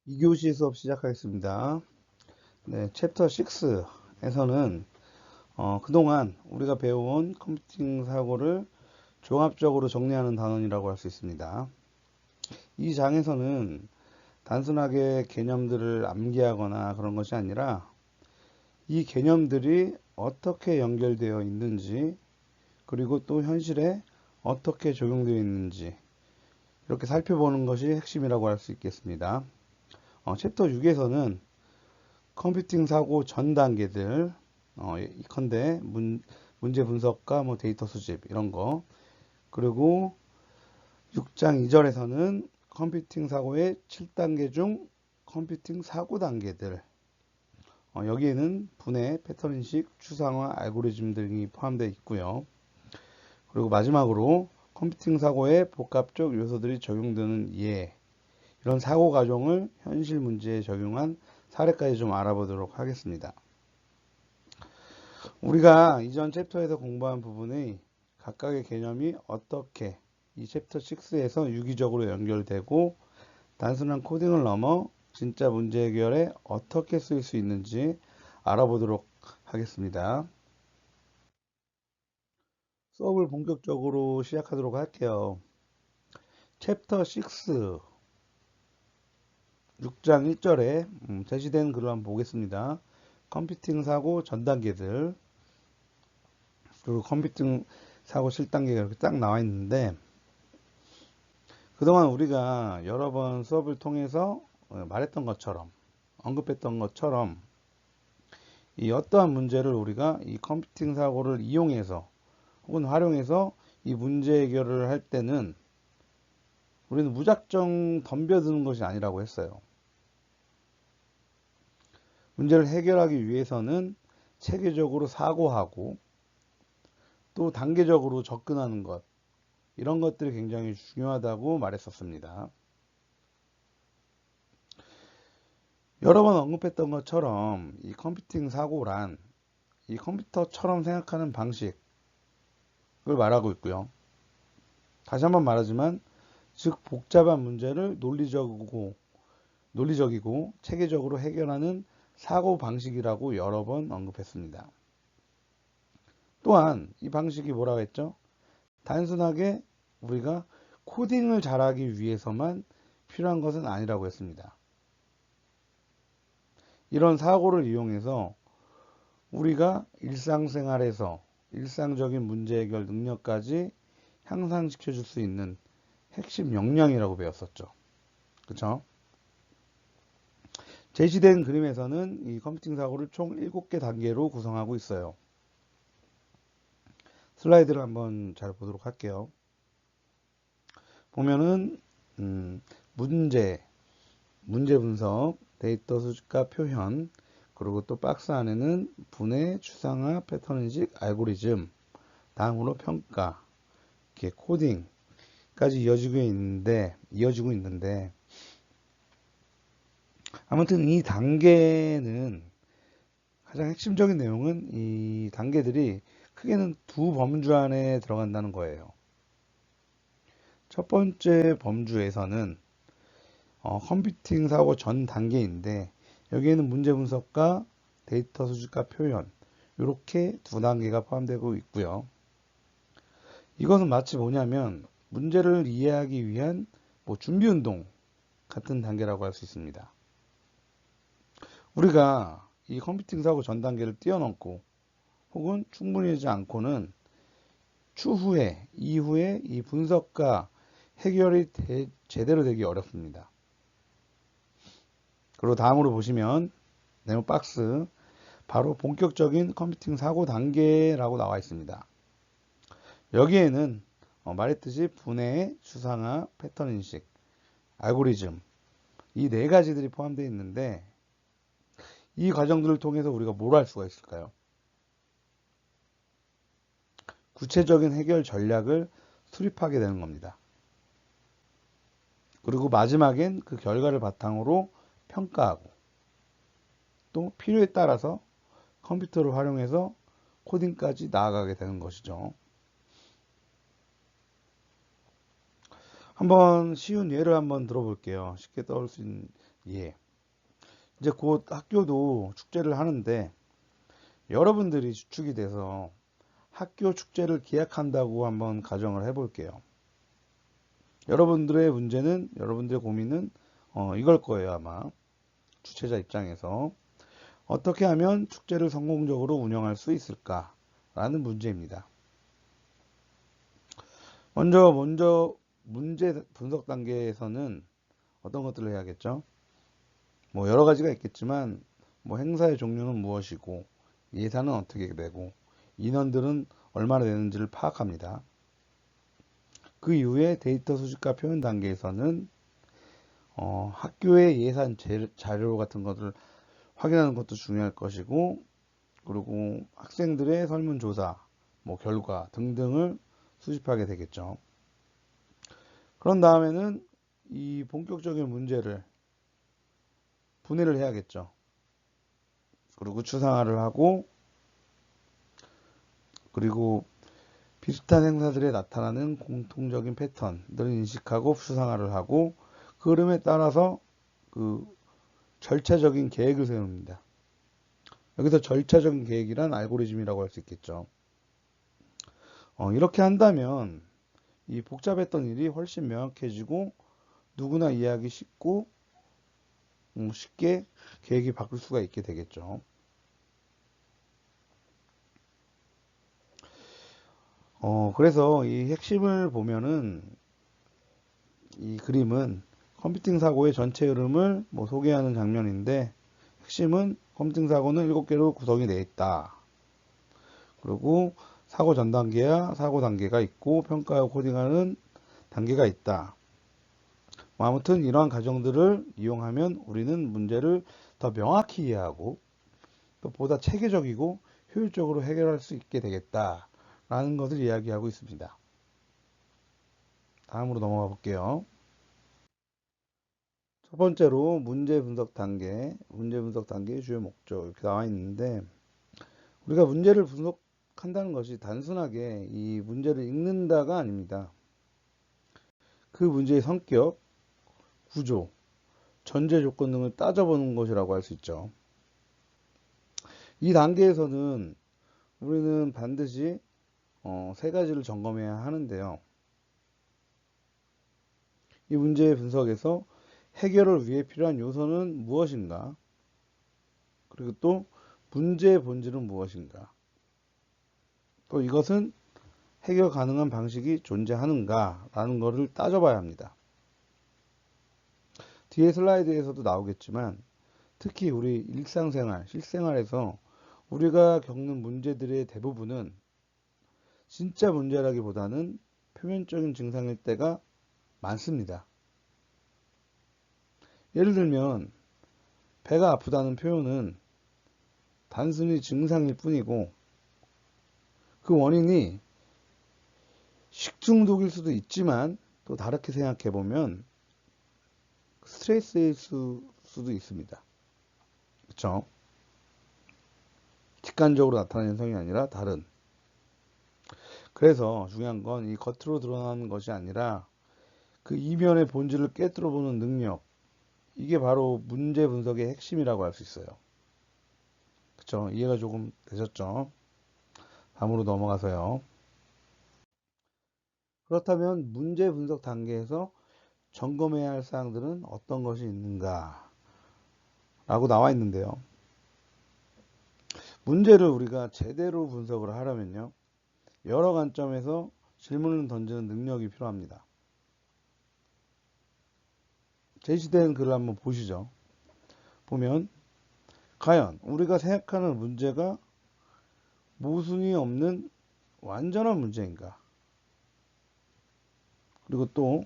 2교시 수업 시작하겠습니다. 네, 챕터 6에서는 그동안 우리가 배워온 컴퓨팅 사고를 종합적으로 정리하는 단원이라고 할 수 있습니다. 이 장에서는 단순하게 개념들을 암기하거나 그런 것이 아니라 이 개념들이 어떻게 연결되어 있는지, 그리고 또 현실에 어떻게 적용되어 있는지 이렇게 살펴보는 것이 핵심이라고 할 수 있겠습니다. 챕터 6에서는 컴퓨팅 사고 전 단계들, 이컨대 문제 분석과 뭐 데이터 수집 이런 거, 그리고 6장 2절에서는 컴퓨팅 사고의 7단계 중 컴퓨팅 사고 단계들, 여기에는 분해, 패턴 인식, 추상화, 알고리즘 등이 포함되어 있고요. 그리고 마지막으로 컴퓨팅 사고의 복합적 요소들이 적용되는 예, 이런 사고 과정을 현실 문제에 적용한 사례까지 좀 알아보도록 하겠습니다. 우리가 이전 챕터에서 공부한 부분의 각각의 개념이 어떻게 이 챕터 6에서 유기적으로 연결되고 단순한 코딩을 넘어 진짜 문제 해결에 어떻게 쓰일 수 있는지 알아보도록 하겠습니다. 수업을 본격적으로 시작하도록 할게요. 챕터 6, 6장 1절에 제시된 글을 한번 보겠습니다. 컴퓨팅 사고 전 단계들, 그리고 컴퓨팅 사고 실단계가 이렇게 딱 나와 있는데, 그동안 우리가 여러 번 수업을 통해서 말했던 것처럼, 언급했던 것처럼, 이 어떠한 문제를 우리가 이 컴퓨팅 사고를 이용해서 혹은 활용해서 이 문제 해결을 할 때는 우리는 무작정 덤벼드는 것이 아니라고 했어요. 문제를 해결하기 위해서는 체계적으로 사고하고 또 단계적으로 접근하는 것, 이런 것들이 굉장히 중요하다고 말했었습니다. 여러 번 언급했던 것처럼 이 컴퓨팅 사고란 이 컴퓨터처럼 생각하는 방식을 말하고 있고요. 다시 한번 말하지만, 즉 복잡한 문제를 논리적이고 체계적으로 해결하는 사고 방식이라고 여러 번 언급했습니다. 또한 이 방식이 뭐라고 했죠? 단순하게 우리가 코딩을 잘하기 위해서만 필요한 것은 아니라고 했습니다. 이런 사고를 이용해서 우리가 일상생활에서 일상적인 문제 해결 능력까지 향상시켜 줄 수 있는 핵심 역량이라고 배웠었죠. 그쵸? 제시된 그림에서는 이 컴퓨팅 사고를 총 7개 단계로 구성하고 있어요. 슬라이드를 한번 잘 보도록 할게요. 보면은 문제 분석, 데이터 수집과 표현, 그리고 또 박스 안에는 분해, 추상화, 패턴 인식, 알고리즘, 다음으로 평가, 이렇게 코딩까지 이어지고 있는데, 아무튼 이 단계는 가장 핵심적인 내용은 이 단계들이 크게는 두 범주 안에 들어간다는 거예요. 첫 번째 범주에서는 컴퓨팅 사고 전 단계인데, 여기에는 문제 분석과 데이터 수집과 표현, 이렇게 두 단계가 포함되고 있고요. 이것은 마치 뭐냐면 문제를 이해하기 위한 뭐 준비 운동 같은 단계라고 할 수 있습니다. 우리가 이 컴퓨팅 사고 전 단계를 뛰어넘고 혹은 충분히 하지 않고는 이후에 이 분석과 해결이 제대로 되기 어렵습니다. 그리고 다음으로 보시면 네모 박스, 바로 본격적인 컴퓨팅 사고 단계라고 나와 있습니다. 여기에는 말했듯이 분해, 추상화, 패턴 인식, 알고리즘, 이 네 가지들이 포함되어 있는데, 이 과정들을 통해서 우리가 뭘 할 수가 있을까요? 구체적인 해결 전략을 수립하게 되는 겁니다. 그리고 마지막엔 그 결과를 바탕으로 평가하고, 또 필요에 따라서 컴퓨터를 활용해서 코딩까지 나아가게 되는 것이죠. 한번 쉬운 예를 한번 들어볼게요. 쉽게 떠올 수 있는 예. 이제 곧 학교도 축제를 하는데 여러분들이 주축이 돼서 학교 축제를 기약한다고 한번 가정을 해볼게요. 여러분들의 문제는, 여러분들의 고민은 이걸 거예요, 아마. 주최자 입장에서. 어떻게 하면 축제를 성공적으로 운영할 수 있을까라는 문제입니다. 먼저 문제 분석 단계에서는 어떤 것들을 해야겠죠? 뭐 여러 가지가 있겠지만 뭐 행사의 종류는 무엇이고 예산은 어떻게 되고 인원들은 얼마나 되는지를 파악합니다. 그 이후에 데이터 수집과 표현 단계에서는 학교의 예산 자료 같은 것을 확인하는 것도 중요할 것이고 그리고 학생들의 설문조사, 뭐 결과 등등을 수집하게 되겠죠. 그런 다음에는 이 본격적인 문제를 분해를 해야겠죠. 그리고 추상화를 하고 그리고 비슷한 행사들에 나타나는 공통적인 패턴들을 인식하고 추상화를 하고 그 흐름에 따라서 그 절차적인 계획을 세웁니다. 여기서 절차적인 계획이란 알고리즘이라고 할 수 있겠죠. 이렇게 한다면 이 복잡했던 일이 훨씬 명확해지고 누구나 이해하기 쉽고 쉽게 계획이 바꿀 수가 있게 되겠죠. 그래서 이 핵심을 보면은 이 그림은 컴퓨팅 사고의 전체 흐름을 뭐 소개하는 장면인데 핵심은 컴퓨팅 사고는 7개로 구성이 되어 있다. 그리고 사고 전 단계야 사고 단계가 있고 평가하고 코딩하는 단계가 있다. 뭐 아무튼 이러한 과정들을 이용하면 우리는 문제를 더 명확히 이해하고 또 보다 체계적이고 효율적으로 해결할 수 있게 되겠다라는 것을 이야기하고 있습니다. 다음으로 넘어가 볼게요. 첫 번째로 문제 분석 단계의 주요 목적 이렇게 나와 있는데 우리가 문제를 분석한다는 것이 단순하게 이 문제를 읽는다가 아닙니다. 그 문제의 성격, 구조, 전제 조건 등을 따져보는 것이라고 할 수 있죠. 이 단계에서는 우리는 반드시 세 가지를 점검해야 하는데요. 이 문제의 분석에서 해결을 위해 필요한 요소는 무엇인가? 그리고 또 문제의 본질은 무엇인가? 또 이것은 해결 가능한 방식이 존재하는가? 라는 것을 따져봐야 합니다. 뒤에 슬라이드에서도 나오겠지만 특히 우리 일상생활, 실생활에서 우리가 겪는 문제들의 대부분은 진짜 문제라기보다는 표면적인 증상일 때가 많습니다. 예를 들면 배가 아프다는 표현은 단순히 증상일 뿐이고 그 원인이 식중독일 수도 있지만 또 다르게 생각해 보면 스트레스일 수도 있습니다. 그렇죠? 직관적으로 나타나는 현상이 아니라 다른. 그래서 중요한 건 이 겉으로 드러나는 것이 아니라 그 이면의 본질을 꿰뚫어 보는 능력. 이게 바로 문제 분석의 핵심이라고 할 수 있어요. 그쵸? 이해가 조금 되셨죠? 다음으로 넘어가서요. 그렇다면 문제 분석 단계에서 점검해야 할 사항들은 어떤 것이 있는가? 라고 나와 있는데요. 문제를 우리가 제대로 분석을 하려면요. 여러 관점에서 질문을 던지는 능력이 필요합니다. 제시된 글을 한번 보시죠. 보면 과연 우리가 생각하는 문제가 모순이 없는 완전한 문제인가? 그리고 또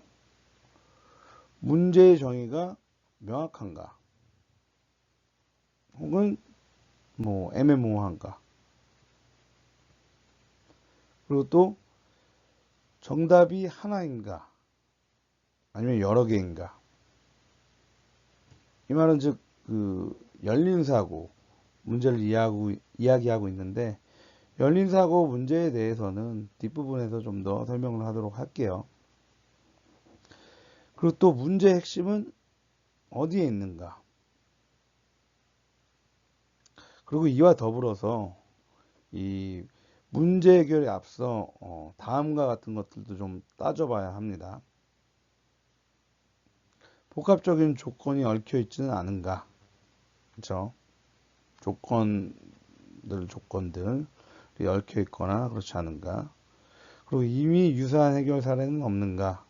문제의 정의가 명확한가? 혹은 뭐 애매모호한가? 그리고 또 정답이 하나인가? 아니면 여러 개인가? 이 말은 즉 그 열린 사고 문제를 이야기하고 있는데 열린 사고 문제에 대해서는 뒷부분에서 좀 더 설명을 하도록 할게요. 그리고 또 문제의 핵심은 어디에 있는가. 그리고 이와 더불어서 이 문제 해결에 앞서 다음과 같은 것들도 좀 따져봐야 합니다. 복합적인 조건이 얽혀 있지는 않은가. 그렇죠? 조건들이 얽혀 있거나 그렇지 않은가. 그리고 이미 유사한 해결 사례는 없는가.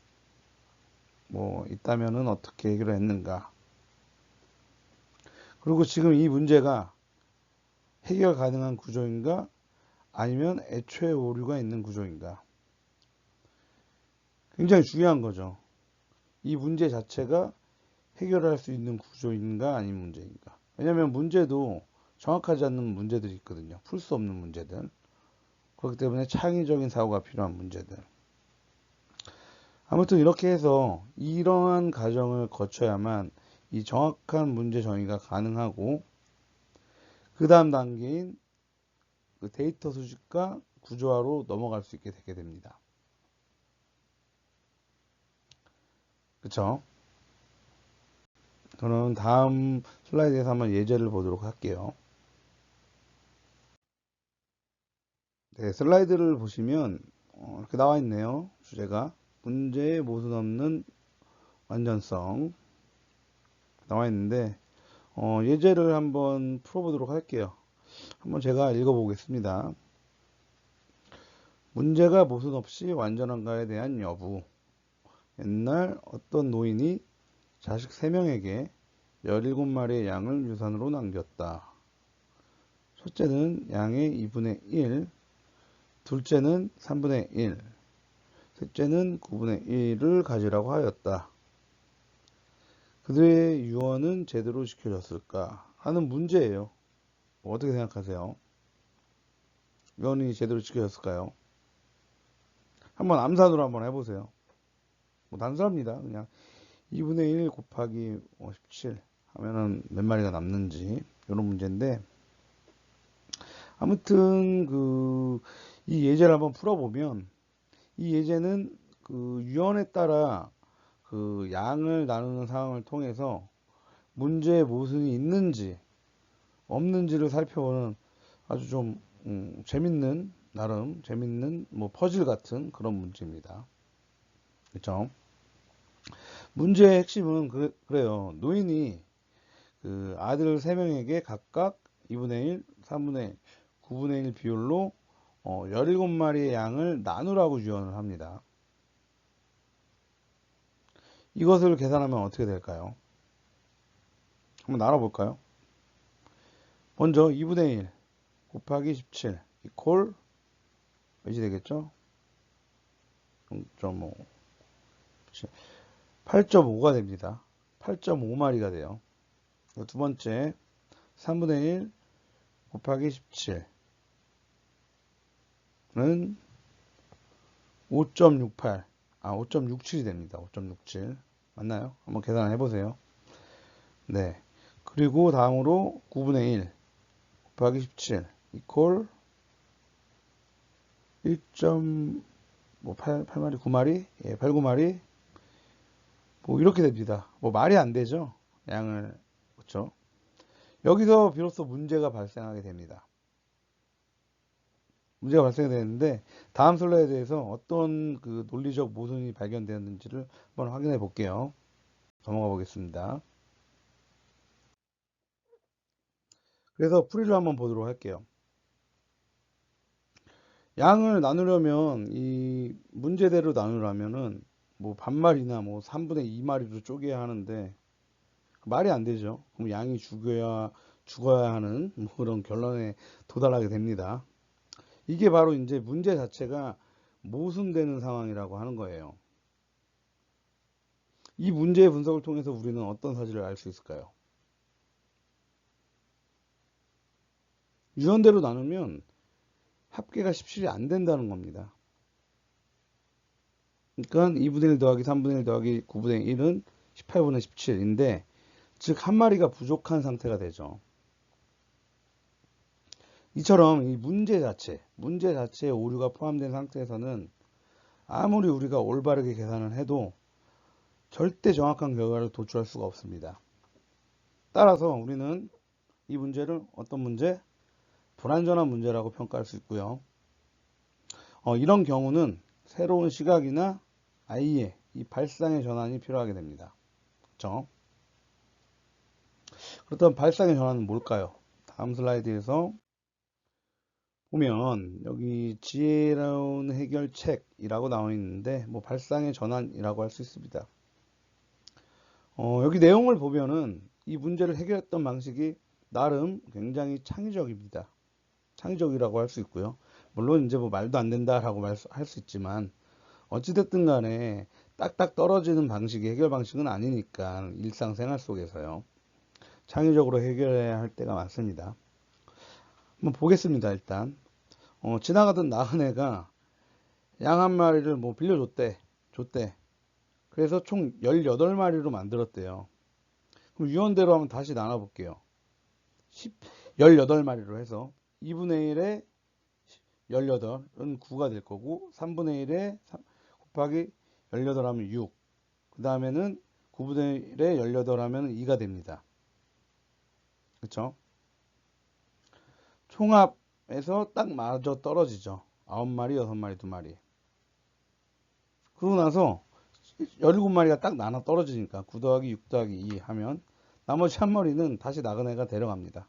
뭐 있다면은 어떻게 해결했는가. 그리고 지금 이 문제가 해결 가능한 구조인가 아니면 애초에 오류가 있는 구조인가. 굉장히 중요한 거죠. 이 문제 자체가 해결할 수 있는 구조인가 아닌 문제인가. 왜냐하면 문제도 정확하지 않는 문제들이 있거든요. 풀 수 없는 문제들. 그렇기 때문에 창의적인 사고가 필요한 문제들. 아무튼 이렇게 해서 이러한 과정을 거쳐야만 이 정확한 문제 정의가 가능하고 그 다음 단계인 그 데이터 수집과 구조화로 넘어갈 수 있게 되게 됩니다. 그쵸? 저는 다음 슬라이드에서 한번 예제를 보도록 할게요. 네, 슬라이드를 보시면 이렇게 나와 있네요. 주제가 문제의 모순 없는 완전성 나와 있는데 예제를 한번 풀어보도록 할게요. 한번 제가 읽어보겠습니다. 문제가 모순 없이 완전한가에 대한 여부. 옛날 어떤 노인이 자식 3명에게 17마리의 양을 유산으로 남겼다. 첫째는 양의 2분의 1, 둘째는 3분의 1, 셋째는 9분의 1을 가지라고 하였다. 그들의 유언은 제대로 지켜졌을까 하는 문제예요. 어떻게 생각하세요? 유언이 제대로 지켜졌을까요? 한번 암산으로 한번 해보세요. 뭐 단순합니다. 그냥 2분의 1 곱하기 17 하면은 몇 마리가 남는지 이런 문제인데 아무튼 이 예제를 한번 풀어보면 이 예제는 그 유언에 따라 그 양을 나누는 상황을 통해서 문제의 모순이 있는지 없는지를 살펴보는 아주 좀 재밌는 나름 재밌는 뭐 퍼즐 같은 그런 문제입니다. 그렇죠? 문제의 핵심은 그래요. 노인이 그 아들 3명에게 각각 2분의 1, 3분의 1, 9분의 1 비율로 17마리의 양을 나누라고 유언을 합니다. 이것을 계산하면 어떻게 될까요? 한번 나눠볼까요? 먼저 2분의 1 곱하기 17 이퀄 몇이 되겠죠? 0.5 8.5가 됩니다. 8.5마리가 돼요. 두 번째 3분의 1 곱하기 17은 5.68 5.67이 됩니다. 5.67 맞나요? 한번 계산을 해보세요. 네. 그리고 다음으로 9분의 1 곱하기 17 이퀄 1.8마리 9마리 예, 8, 9마리 뭐 이렇게 됩니다. 뭐 말이 안 되죠. 양을 그렇죠. 여기서 비로소 문제가 발생하게 됩니다. 문제가 발생되는데 다음 슬라이드에서 어떤 그 논리적 모순이 발견되었는지를 한번 확인해 볼게요. 넘어가 보겠습니다. 그래서 풀이를 한번 보도록 할게요. 양을 나누려면 이 문제대로 나누려면은 뭐 반마리나 뭐 3분의 2마리로 쪼개야 하는데 말이 안 되죠. 그럼 양이 죽어야 하는 뭐 그런 결론에 도달하게 됩니다. 이게 바로 이제 문제 자체가 모순되는 상황이라고 하는 거예요. 이 문제의 분석을 통해서 우리는 어떤 사실을 알 수 있을까요? 유언대로 나누면 합계가 17이 안 된다는 겁니다. 그러니까 2분의 1 더하기 3분의 1 더하기 9분의 1은 18분의 17인데 즉 한 마리가 부족한 상태가 되죠. 이처럼 이 문제 자체에 오류가 포함된 상태에서는 아무리 우리가 올바르게 계산을 해도 절대 정확한 결과를 도출할 수가 없습니다. 따라서 우리는 이 문제를 어떤 문제? 불완전한 문제라고 평가할 수 있고요. 이런 경우는 새로운 시각이나 아이의 이 발상의 전환이 필요하게 됩니다. 그렇죠? 그렇다면 발상의 전환은 뭘까요? 다음 슬라이드에서 보면 여기 지혜로운 해결책이라고 나와 있는데 뭐 발상의 전환이라고 할 수 있습니다. 여기 내용을 보면은 이 문제를 해결했던 방식이 나름 굉장히 창의적입니다. 창의적이라고 할 수 있고요. 물론 이제 뭐 말도 안 된다라고 할 수 있지만 어찌됐든 간에 딱딱 떨어지는 방식이 해결 방식은 아니니까 일상생활 속에서요. 창의적으로 해결해야 할 때가 많습니다. 한번 보겠습니다. 일단 지나가던 나그네가 양 한 마리를 뭐 줬대. 그래서 총 18마리로 만들었대요. 그럼 유언대로 하면 다시 나눠볼게요. 18마리로 해서 2분의 1에 18은 9가 될 거고 3분의 1에 곱하기 18 하면 6. 그 다음에는 9분의 1에 18 하면 2가 됩니다. 그쵸? 총합에서 딱 맞아 떨어지죠. 9마리, 6마리, 2마리. 그러고 나서 17마리가 딱 나눠 떨어지니까 9 더하기 6 더하기 2 하면 나머지 한 마리는 다시 나그네가 데려갑니다.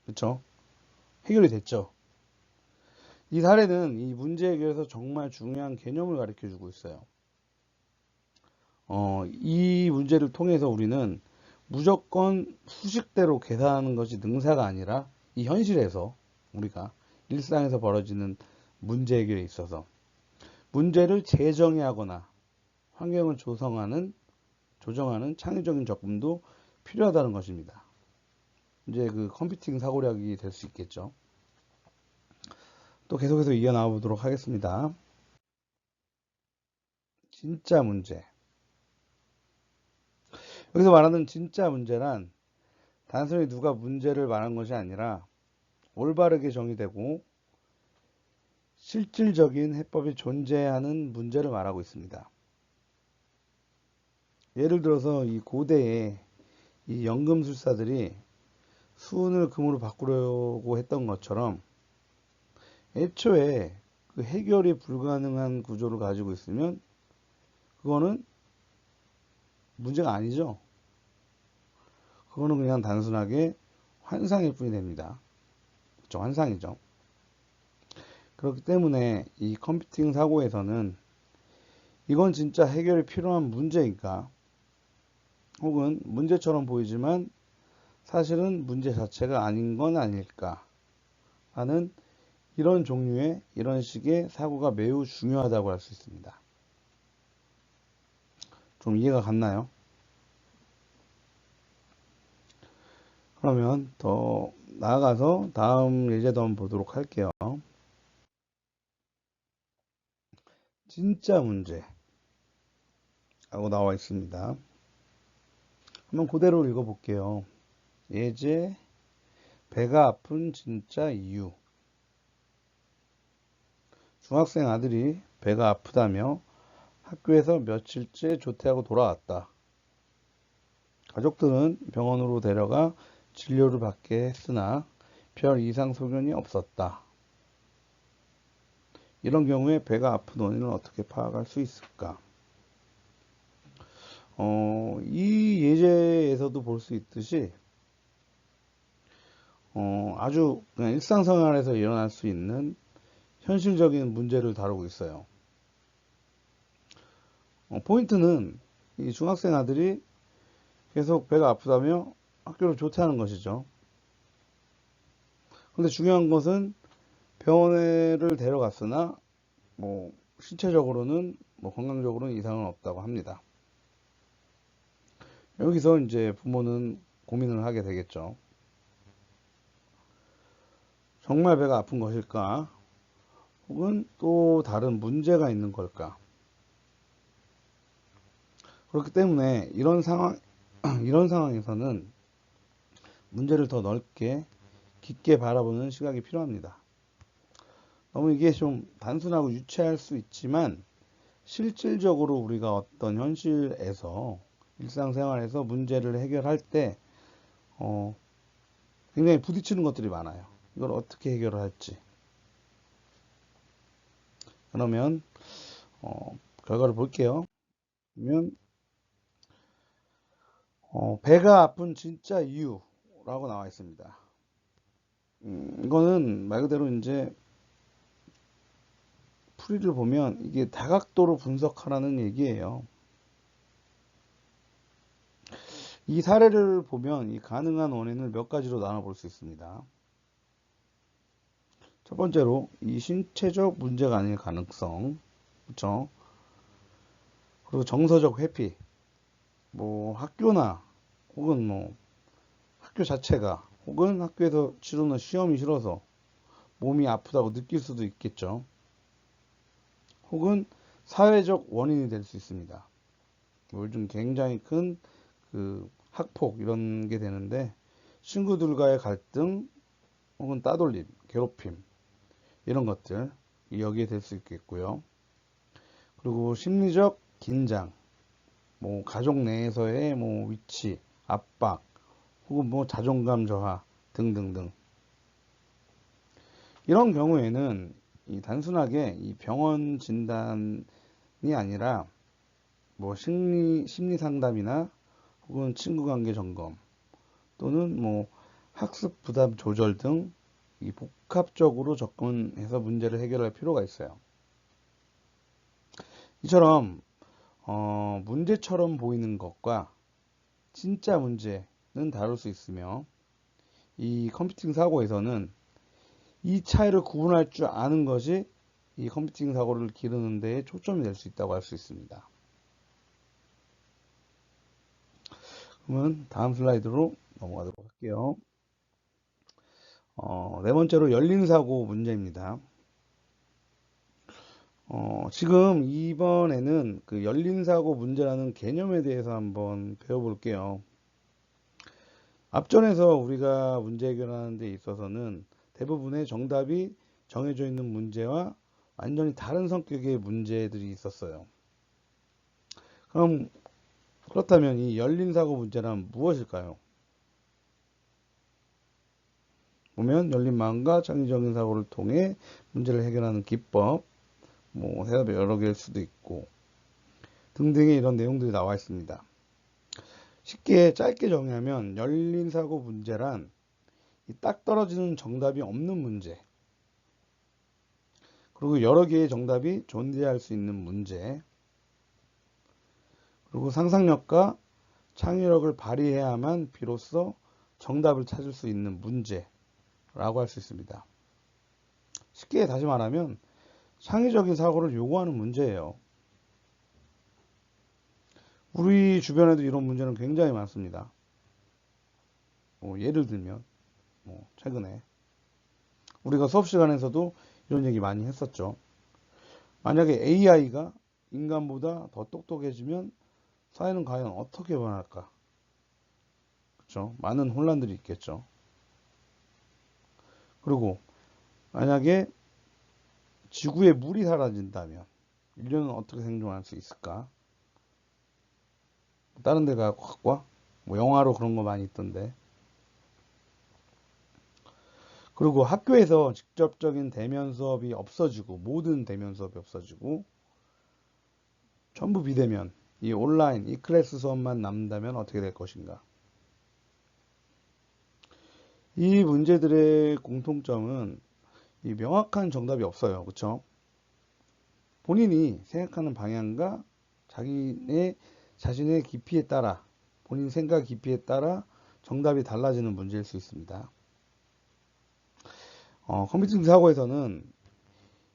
그쵸? 해결이 됐죠. 이 사례는 이 문제 해결에서 정말 중요한 개념을 가르쳐 주고 있어요. 이 문제를 통해서 우리는 무조건 수식대로 계산하는 것이 능사가 아니라 이 현실에서 우리가 일상에서 벌어지는 문제 해결에 있어서 문제를 재정의하거나 환경을 조정하는 창의적인 접근도 필요하다는 것입니다. 이제 그 컴퓨팅 사고력이 될 수 있겠죠. 또 계속해서 이어나가 보도록 하겠습니다. 진짜 문제. 여기서 말하는 진짜 문제란 단순히 누가 문제를 말한 것이 아니라 올바르게 정의되고 실질적인 해법이 존재하는 문제를 말하고 있습니다. 예를 들어서 이 고대의 이 연금술사들이 수은을 금으로 바꾸려고 했던 것처럼 애초에 그 해결이 불가능한 구조를 가지고 있으면 그거는 문제가 아니죠. 그거는 그냥 단순하게 환상일 뿐이 됩니다. 그렇죠? 환상이죠. 그렇기 때문에 이 컴퓨팅 사고에서는 이건 진짜 해결이 필요한 문제인가 혹은 문제처럼 보이지만 사실은 문제 자체가 아닌 건 아닐까 하는 이런 식의 사고가 매우 중요하다고 할 수 있습니다. 좀 이해가 갔나요? 그러면 더 나아가서 다음 예제도 한번 보도록 할게요. 진짜 문제라고 나와 있습니다. 한번 그대로 읽어볼게요. 예제, 배가 아픈 진짜 이유. 중학생 아들이 배가 아프다며 학교에서 며칠째 조퇴하고 돌아왔다. 가족들은 병원으로 데려가 진료를 받게 했으나 별 이상 소견이 없었다. 이런 경우에 배가 아픈 원인을 어떻게 파악할 수 있을까? 이 예제에서도 볼 수 있듯이 아주 그냥 일상생활에서 일어날 수 있는 현실적인 문제를 다루고 있어요. 포인트는 이 중학생 아들이 계속 배가 아프다며 학교를 조퇴하는 것이죠. 근데 중요한 것은 병원을 데려갔으나 뭐 신체적으로는 뭐 건강적으로는 이상은 없다고 합니다. 여기서 이제 부모는 고민을 하게 되겠죠. 정말 배가 아픈 것일까? 혹은 또 다른 문제가 있는 걸까? 그렇기 때문에 이런 상황에서는 문제를 더 넓게 깊게 바라보는 시각이 필요합니다. 너무 이게 좀 단순하고 유치할 수 있지만 실질적으로 우리가 어떤 현실에서 일상생활에서 문제를 해결할 때 어, 굉장히 부딪히는 것들이 많아요. 이걸 어떻게 해결을 할지. 그러면 결과를 볼게요. 그러면 배가 아픈 진짜 이유라고 나와 있습니다. 이거는 말 그대로 이제 풀이를 보면 이게 다각도로 분석하라는 얘기예요. 이 사례를 보면 이 가능한 원인을 몇 가지로 나눠볼 수 있습니다. 첫 번째로 이 신체적 문제가 아닐 가능성, 그렇죠? 그리고 정서적 회피, 뭐 학교나 혹은 뭐 학교 자체가 혹은 학교에서 치르는 시험이 싫어서 몸이 아프다고 느낄 수도 있겠죠. 혹은 사회적 원인이 될 수 있습니다. 뭐 요즘 굉장히 큰 그 학폭 이런 게 되는데 친구들과의 갈등 혹은 따돌림, 괴롭힘 이런 것들 여기에 될 수 있겠고요. 그리고 심리적 긴장, 뭐 가족 내에서의 뭐 위치, 압박, 혹은 뭐 자존감 저하 등등등. 이런 경우에는 이 단순하게 이 병원 진단이 아니라 뭐 심리 상담이나 혹은 친구 관계 점검 또는 뭐 학습 부담 조절 등 이 복합적으로 접근해서 문제를 해결할 필요가 있어요. 이처럼 문제처럼 보이는 것과 진짜 문제는 다를 수 있으며 이 컴퓨팅 사고에서는 이 차이를 구분할 줄 아는 것이 이 컴퓨팅 사고를 기르는 데에 초점이 될 수 있다고 할 수 있습니다. 그러면 다음 슬라이드로 넘어가도록 할게요. 네 번째로 열린 사고 문제입니다. 지금 이번에는 그 열린 사고 문제라는 개념에 대해서 한번 배워볼게요. 앞전에서 우리가 문제 해결하는 데 있어서는 대부분의 정답이 정해져 있는 문제와 완전히 다른 성격의 문제들이 있었어요. 그럼 그렇다면 이 열린 사고 문제란 무엇일까요? 보면 열린 마음과 창의적인 사고를 통해 문제를 해결하는 기법, 뭐 해답이 여러 개일 수도 있고 등등의 이런 내용들이 나와 있습니다. 쉽게 짧게 정의하면 열린 사고 문제란 딱 떨어지는 정답이 없는 문제, 그리고 여러 개의 정답이 존재할 수 있는 문제, 그리고 상상력과 창의력을 발휘해야만 비로소 정답을 찾을 수 있는 문제라고 할 수 있습니다. 쉽게 다시 말하면 창의적인 사고를 요구하는 문제예요. 우리 주변에도 이런 문제는 굉장히 많습니다. 예를 들면 최근에 우리가 수업 시간에서도 이런 얘기 많이 했었죠. 만약에 AI가 인간보다 더 똑똑해지면 사회는 과연 어떻게 변할까? 그렇죠? 많은 혼란들이 있겠죠. 그리고 만약에 지구에 물이 사라진다면 인류는 어떻게 생존할 수 있을까? 다른 데 가고 갖고 와? 뭐 영화로 그런 거 많이 있던데. 그리고 학교에서 직접적인 대면 수업이 없어지고 모든 대면 수업이 없어지고 전부 비대면, 이 온라인, 이 클래스 수업만 남는다면 어떻게 될 것인가? 이 문제들의 공통점은 이 명확한 정답이 없어요. 그렇죠? 본인이 생각하는 방향과 자신의 깊이에 따라 본인 생각 깊이에 따라 정답이 달라지는 문제일 수 있습니다. 컴퓨팅 사고에서는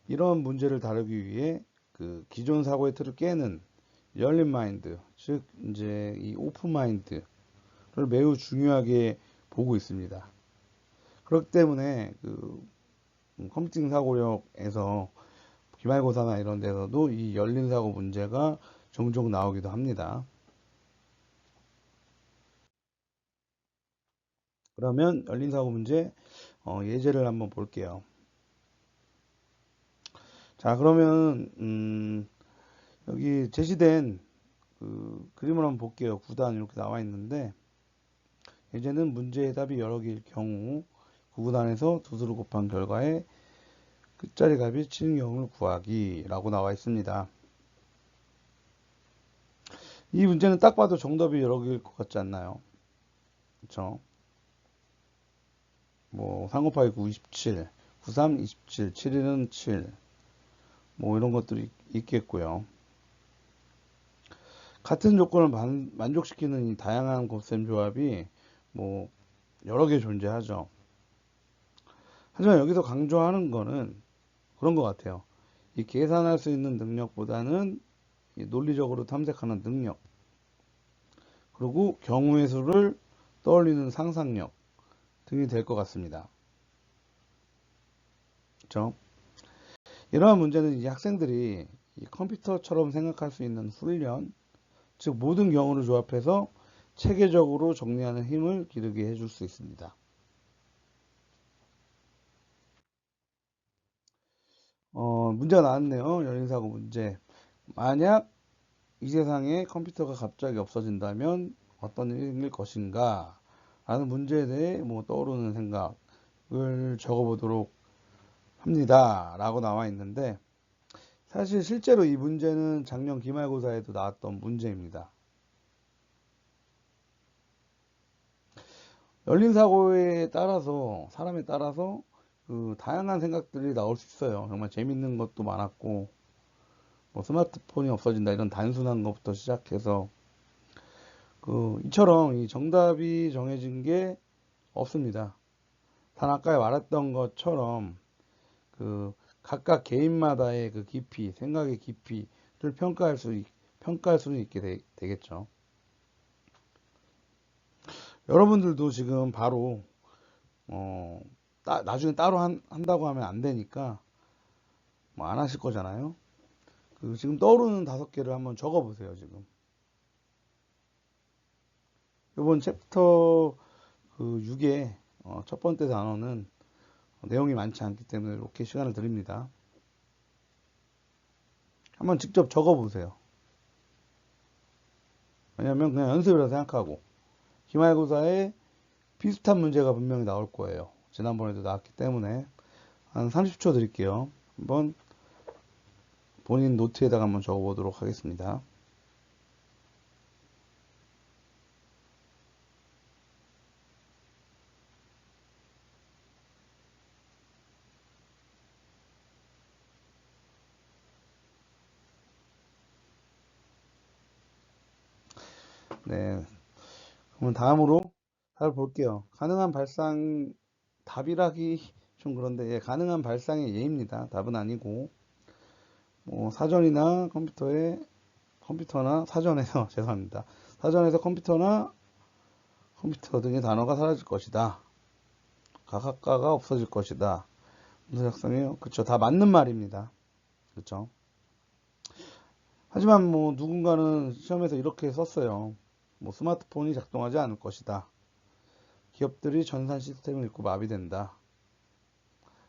이런 문제를 다루기 위해 그 기존 사고의 틀을 깨는 열린 마인드, 즉 이제 이 오픈 마인드를 매우 중요하게 보고 있습니다. 그렇기 때문에 그 컴퓨팅 사고력에서 기말고사나 이런 데서도 이 열린 사고 문제가 종종 나오기도 합니다. 그러면 열린 사고 문제 예제를 한번 볼게요. 자, 그러면 여기 제시된 그 그림을 한번 볼게요. 9단 이렇게 나와 있는데, 예제는 문제의 답이 여러 개일 경우 9구단에서 두 수를 곱한 결과에 끝자리 값이 7인 경우를 구하기 라고 나와 있습니다. 이 문제는 딱 봐도 정답이 여러 개일 것 같지 않나요? 그쵸? 뭐, 3 곱하기 9, 27, 9, 3, 27, 7일은 7, 뭐 이런 것들이 있겠고요. 같은 조건을 만족시키는 이 다양한 곱셈 조합이 뭐 여러 개 존재하죠. 하지만 여기서 강조하는 거는 그런 것 같아요. 이 계산할 수 있는 능력보다는 이 논리적으로 탐색하는 능력, 그리고 경우의 수를 떠올리는 상상력 등이 될 것 같습니다. 그렇죠? 이러한 문제는 이 학생들이 이 컴퓨터처럼 생각할 수 있는 훈련, 즉 모든 경우를 조합해서 체계적으로 정리하는 힘을 기르게 해줄 수 있습니다. 문제가 나왔네요. 열린사고 문제. 만약 이 세상에 컴퓨터가 갑자기 없어진다면 어떤 일이 생길 것인가? 라는 문제에 대해 뭐 떠오르는 생각을 적어보도록 합니다. 라고 나와 있는데, 사실 실제로 이 문제는 작년 기말고사에도 나왔던 문제입니다. 열린 사고에 따라서, 사람에 따라서 그 다양한 생각들이 나올 수 있어요. 정말 재밌는 것도 많았고, 뭐 스마트폰이 없어진다 이런 단순한 것부터 시작해서 이처럼 이 정답이 정해진 게 없습니다. 단 아까 말했던 것처럼 그 각각 개인마다의 그 깊이, 생각의 깊이를 평가할 수는 있게 되겠죠. 여러분들도 지금 바로 어, 나중에 따로 한다고 하면 안 되니까 뭐 안 하실 거잖아요. 지금 떠오르는 5개를 한번 적어 보세요, 지금. 이번 챕터 6의 첫 번째 단어는 내용이 많지 않기 때문에 이렇게 시간을 드립니다. 한번 직접 적어 보세요. 왜냐면 그냥 연습이라 생각하고 기말고사에 비슷한 문제가 분명히 나올 거예요. 지난번에도 나왔기 때문에 한 30초 드릴게요. 한번 본인 노트에다가 한번 적어 보도록 하겠습니다. 네. 그러면 다음으로 볼게요. 가능한 발상, 답이라기 좀 그런데, 예, 가능한 발상의 예입니다. 답은 아니고, 뭐, 컴퓨터나 사전에서, 죄송합니다. 사전에서 컴퓨터 등의 단어가 사라질 것이다. 가각가가 없어질 것이다. 무슨 작성이에요? 그쵸. 다 맞는 말입니다. 그쵸. 하지만 뭐, 누군가는 시험에서 이렇게 썼어요. 뭐, 스마트폰이 작동하지 않을 것이다. 기업들이 전산 시스템을 잃고 마비된다.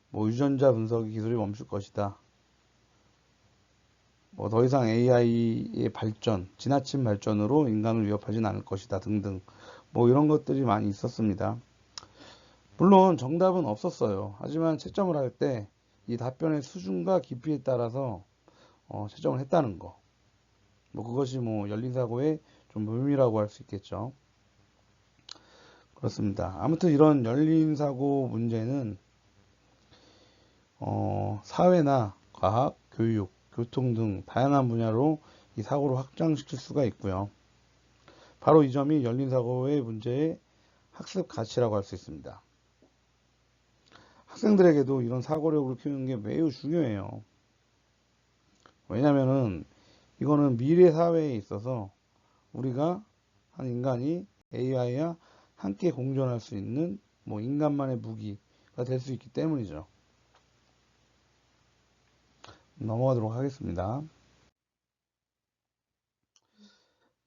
뭐 유전자 분석 기술이 멈출 것이다. 뭐 더 이상 AI의 발전, 지나친 발전으로 인간을 위협하진 않을 것이다 등등. 뭐 이런 것들이 많이 있었습니다. 물론 정답은 없었어요. 하지만 채점을 할 때 이 답변의 수준과 깊이에 따라서 채점을 했다는 거. 뭐 그것이 뭐 열린 사고의 좀 묘미라고 할 수 있겠죠. 그렇습니다. 아무튼 이런 열린 사고 문제는 사회나 과학, 교육, 교통 등 다양한 분야로 이 사고를 확장시킬 수가 있고요. 바로 이 점이 열린 사고의 문제의 학습 가치라고 할 수 있습니다. 학생들에게도 이런 사고력을 키우는 게 매우 중요해요. 왜냐면은 이거는 미래 사회에 있어서 우리가 한 인간이 AI와 함께 공존할 수 있는 뭐 인간만의 무기가 될 수 있기 때문이죠. 넘어가도록 하겠습니다.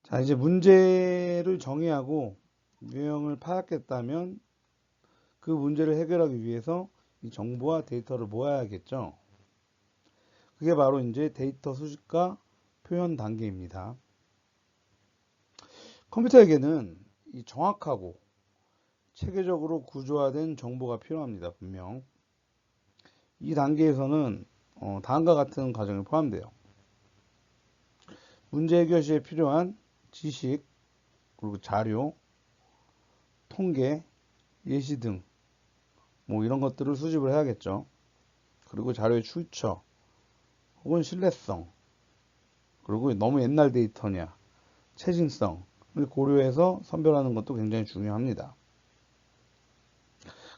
자, 이제 문제를 정의하고 유형을 파악했다면 그 문제를 해결하기 위해서 이 정보와 데이터를 모아야겠죠. 그게 바로 이제 데이터 수집과 표현 단계입니다. 컴퓨터에게는 이 정확하고 체계적으로 구조화된 정보가 필요합니다. 분명. 이 단계에서는 다음과 같은 과정이 포함돼요. 문제 해결 시에 필요한 지식, 그리고 자료, 통계, 예시 등 뭐 이런 것들을 수집을 해야겠죠. 그리고 자료의 출처 혹은 신뢰성, 그리고 너무 옛날 데이터냐, 최신성을 고려해서 선별하는 것도 굉장히 중요합니다.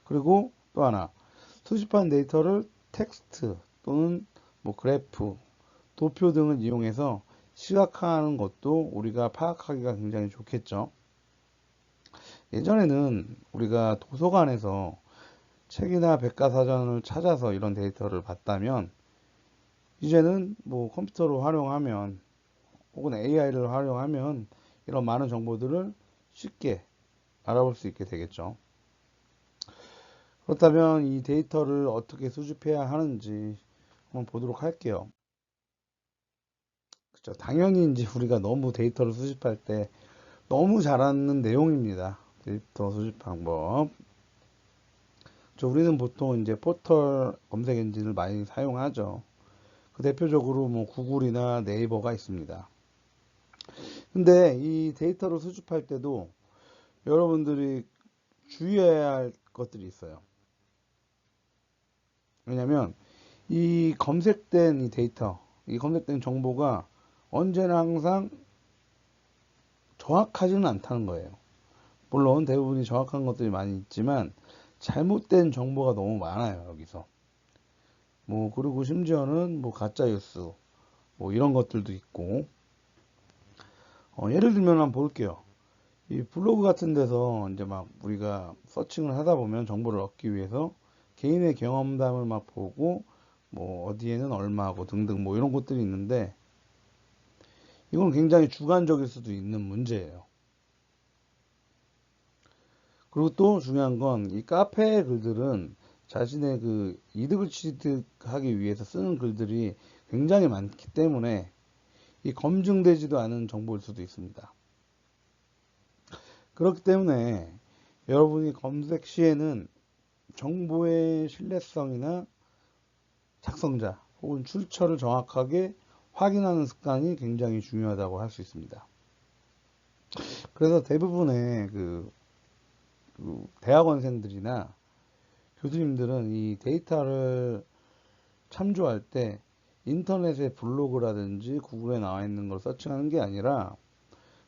그리고 또 하나, 수집한 데이터를 텍스트 또는 뭐 그래프, 도표 등을 이용해서 시각화하는 것도 우리가 파악하기가 굉장히 좋겠죠. 예전에는 우리가 도서관에서 책이나 백과사전을 찾아서 이런 데이터를 봤다면, 이제는 뭐 컴퓨터로 활용하면 혹은 AI를 활용하면 이런 많은 정보들을 쉽게 알아볼 수 있게 되겠죠. 그렇다면 이 데이터를 어떻게 수집해야 하는지 한번 보도록 할게요. 그렇죠. 당연히 이제 우리가 너무 데이터를 수집할 때 너무 잘 아는 내용입니다. 데이터 수집 방법. 우리는 보통 이제 포털 검색 엔진을 많이 사용하죠. 그 대표적으로 뭐 구글이나 네이버가 있습니다. 근데 이 데이터를 수집할 때도 여러분들이 주의해야 할 것들이 있어요. 왜냐면 이 검색된 이 데이터, 이 검색된 정보가 언제나 항상 정확하지는 않다는 거예요. 물론 대부분이 정확한 것들이 많이 있지만 잘못된 정보가 너무 많아요, 여기서. 뭐 그리고 심지어는 뭐 가짜 뉴스 뭐 이런 것들도 있고, 예를 들면 한번 볼게요. 이 블로그 같은 데서 이제 막 우리가 서칭을 하다 보면 정보를 얻기 위해서 개인의 경험담을 막 보고 뭐 어디에는 얼마고 등등 뭐 이런 것들이 있는데, 이건 굉장히 주관적일 수도 있는 문제예요. 그리고 또 중요한 건 이 카페 글들은 자신의 그 이득을 취득하기 위해서 쓰는 글들이 굉장히 많기 때문에 이 검증되지도 않은 정보일 수도 있습니다. 그렇기 때문에 여러분이 검색 시에는 정보의 신뢰성이나 작성자 혹은 출처를 정확하게 확인하는 습관이 굉장히 중요하다고 할 수 있습니다. 그래서 대부분의 그 대학원생들이나 교수님들은 이 데이터를 참조할 때 인터넷의 블로그라든지 구글에 나와 있는 걸 서칭하는 게 아니라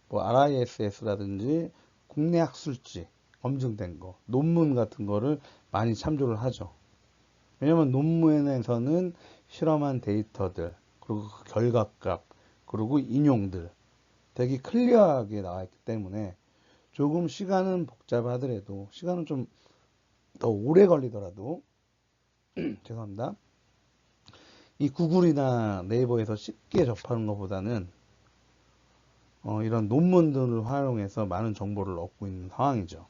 뭐 RISS라든지 국내 학술지 검증된 거, 논문 같은 거를 많이 참조를 하죠. 왜냐면 논문에서는 실험한 데이터들, 그리고 그 결과값, 그리고 인용들 되게 클리어하게 나와 있기 때문에 조금 시간은 복잡하더라도, 시간은 좀 더 오래 걸리더라도, 죄송합니다. 이 구글이나 네이버에서 쉽게 접하는 것보다는 이런 논문들을 활용해서 많은 정보를 얻고 있는 상황이죠.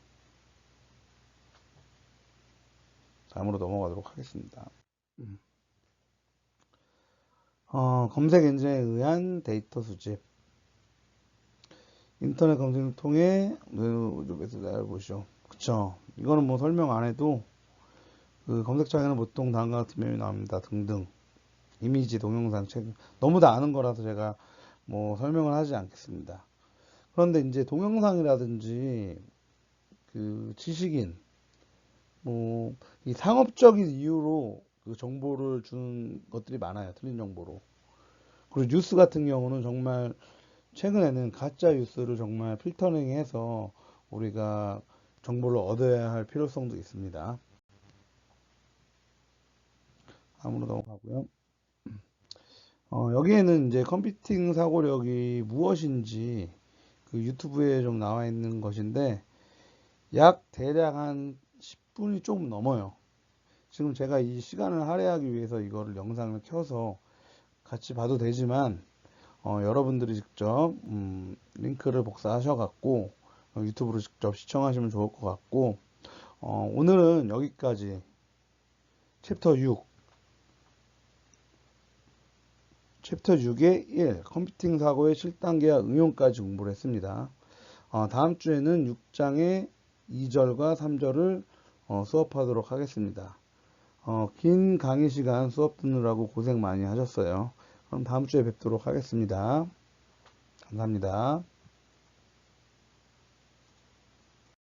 다음으로 넘어가도록 하겠습니다. 검색 엔진에 의한 데이터 수집. 인터넷 검색을 통해 웹에서 알아보시오. 그쵸. 이거는 뭐 설명 안 해도 그 검색창에는 보통 다음과 같은 메뉴 나옵니다. 등등. 이미지, 동영상, 책. 너무 다 아는 거라서 제가 뭐 설명을 하지 않겠습니다. 그런데 이제 동영상이라든지 그 지식인, 뭐 이 상업적인 이유로 그 정보를 주는 것들이 많아요. 틀린 정보로. 그리고 뉴스 같은 경우는 정말 최근에는 가짜 뉴스를 정말 필터링해서 우리가 정보를 얻어야 할 필요성도 있습니다. 다음으로 넘어가고요. 여기에는 이제 컴퓨팅 사고력이 무엇인지 그 유튜브에 좀 나와 있는 것인데, 약 대략 한 10분이 조금 넘어요. 지금 제가 이 시간을 할애하기 위해서 이거를 영상을 켜서 같이 봐도 되지만, 여러분들이 직접 링크를 복사하셔 갖고 유튜브로 직접 시청하시면 좋을 것 같고, 오늘은 여기까지 챕터 6 챕터 6의 1, 컴퓨팅 사고의 실단계와 응용까지 공부를 했습니다. 다음 주에는 6장의 2절과 3절을 수업하도록 하겠습니다. 긴 강의 시간 수업 듣느라고 고생 많이 하셨어요. 그럼 다음 주에 뵙도록 하겠습니다. 감사합니다.